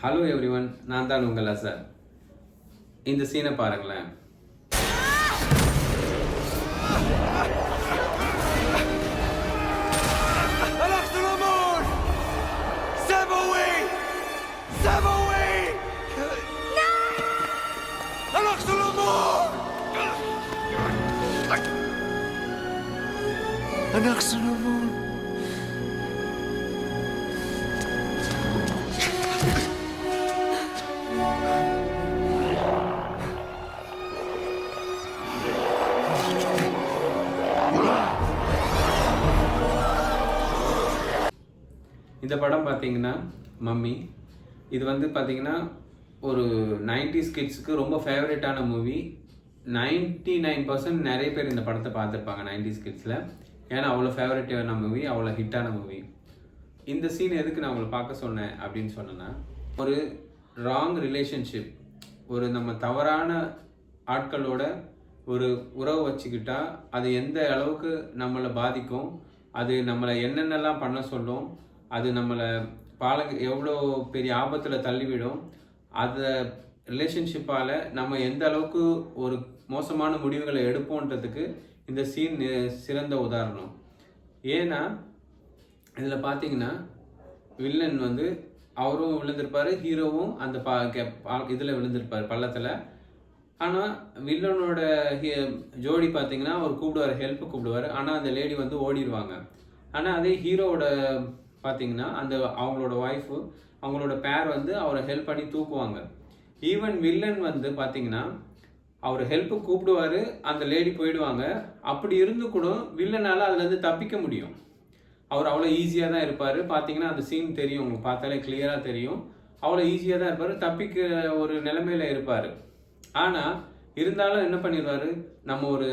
Hello everyone, நான் தான் உங்கள் அசர். இந்த சீனை பாருங்களேன். Anak Solomon. இந்த படம் பார்த்தீங்கன்னா மம்மி. இது வந்து பார்த்தீங்கன்னா ஒரு 90s கிட்ஸுக்கு ரொம்ப ஃபேவரட்டான மூவி. 99% நிறைய பேர் இந்த படத்தை பார்த்துருப்பாங்க 90s கிட்ஸில். ஏன்னா அவ்வளோ ஃபேவரட்டான மூவி, அவ்வளோ ஹிட்டான மூவி. இந்த சீன் எதுக்கு நான் உங்களை பார்க்க சொன்னேன் அப்படின்னு சொன்னேன்னா, ஒரு ராங் ரிலேஷன்ஷிப், ஒரு நம்ம தவறான ஆட்களோட ஒரு உறவு வச்சுக்கிட்டா அது எந்த அளவுக்கு நம்மளை பாதிக்கும், அது நம்மளை என்னென்னலாம் பண்ண சொல்லும், அது நம்மளை எவ்வளோ பெரிய ஆபத்தில் தள்ளிவிடும், அந்த ரிலேஷன்ஷிப்பால் நம்ம எந்த அளவுக்கு ஒரு மோசமான முடிவுகளை எடுப்போன்றதுக்கு இந்த சீன் சிறந்த உதாரணம். ஏன்னா இதில் பார்த்தீங்கன்னா வில்லன் வந்து அவரும் விழுந்திருப்பார், ஹீரோவும் அந்த இதில் விழுந்திருப்பார் பள்ளத்தில். ஆனால் வில்லனோட ஜோடி பார்த்தீங்கன்னா அவர் கூப்பிடுவார், ஹெல்ப்பு கூப்பிடுவார். ஆனால் அந்த லேடி வந்து ஓடிடுவாங்க. ஆனால் அதே ஹீரோவோட பார்த்தீங்கன்னா அவங்களோட ஒய்ஃபு, அவங்களோட பேர் வந்து அவரை ஹெல்ப் பண்ணி தூக்குவாங்க. ஈவன் வில்லன் வந்து பார்த்தீங்கன்னா அவர் ஹெல்ப்பு கூப்பிடுவார், அந்த லேடி போயிடுவாங்க. அப்படி இருந்து கூட வில்லனால் அதுலேருந்து தப்பிக்க முடியும். அவர் அவ்வளோ ஈஸியாக தான் இருப்பார். பார்த்தீங்கன்னா அந்த சீன் தெரியும், உங்களுக்கு பார்த்தாலே கிளியராக தெரியும். அவ்வளோ ஈஸியாக தான் இருப்பார், தப்பிக்க ஒரு நிலைமையில் இருப்பார். ஆனால் இருந்தாலும் என்ன பண்ணிடுவார், நம்ம ஒரு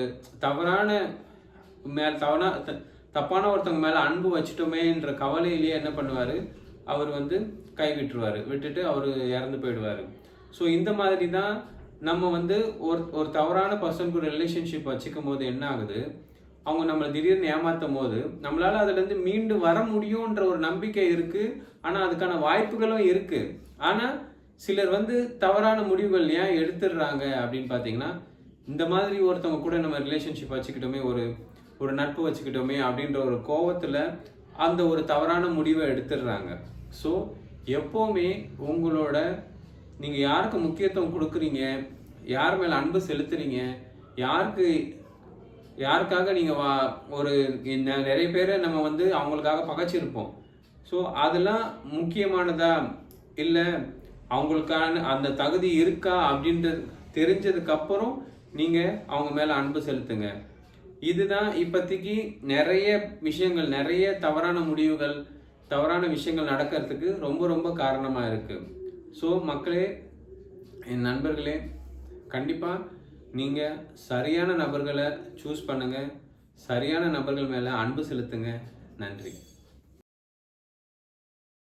தப்பான ஒருத்தவங்க மேலே அன்பு வச்சுட்டோமேன்ற கவலையிலேயே என்ன பண்ணுவார், அவர் வந்து விட்டுட்டு அவர் இறந்து போயிடுவார். ஸோ இந்த மாதிரி தான் நம்ம வந்து ஒரு தவறான பர்சன் கூட ரிலேஷன்ஷிப் வச்சுக்கும் போது என்ன ஆகுது, அவங்க நம்மளை திடீர்னு ஏமாற்றும் போது நம்மளால் அதுலேருந்து மீண்டு வர முடியுன்ற ஒரு நம்பிக்கை இருக்குது. ஆனால் அதுக்கான வாய்ப்புகளும் இருக்குது. ஆனால் சிலர் வந்து தவறான முடிவுகள் ஏன் எடுத்துடுறாங்க அப்படின்னு பார்த்தீங்கன்னா, இந்த மாதிரி ஒருத்தவங்க கூட நம்ம ரிலேஷன்ஷிப் வச்சுக்கிட்டோமே, ஒரு நட்பு வச்சுக்கிட்டோமே அப்படின்ற ஒரு கோவத்தில் அந்த ஒரு தவறான முடிவை எடுத்துடுறாங்க. ஸோ எப்போவுமே நீங்கள் யாருக்கு முக்கியத்துவம் கொடுக்குறீங்க, யார் மேலே அன்பு செலுத்துறீங்க, யாருக்காக நீங்கள் நிறைய பேரை நம்ம வந்து அவங்களுக்காக பகைச்சிருப்போம். ஸோ அதெல்லாம் முக்கியமானதா இல்லை, அவங்களுக்கான அந்த தகுதி இருக்கா அப்படின்றது தெரிஞ்சதுக்கப்புறம் நீங்கள் அவங்க மேலே அன்பு செலுத்துங்க. இதுதான் இப்போதைக்கு நிறைய விஷயங்கள், நிறைய தவறான முடிவுகள், தவறான விஷயங்கள் நடக்கிறதுக்கு ரொம்ப ரொம்ப காரணமாக இருக்குது. ஸோ மக்களே, என் நண்பர்களே, கண்டிப்பாக நீங்கள் சரியான நபர்களை சூஸ் பண்ணுங்கள், சரியான நபர்கள் மேலே அன்பு செலுத்துங்க. நன்றி.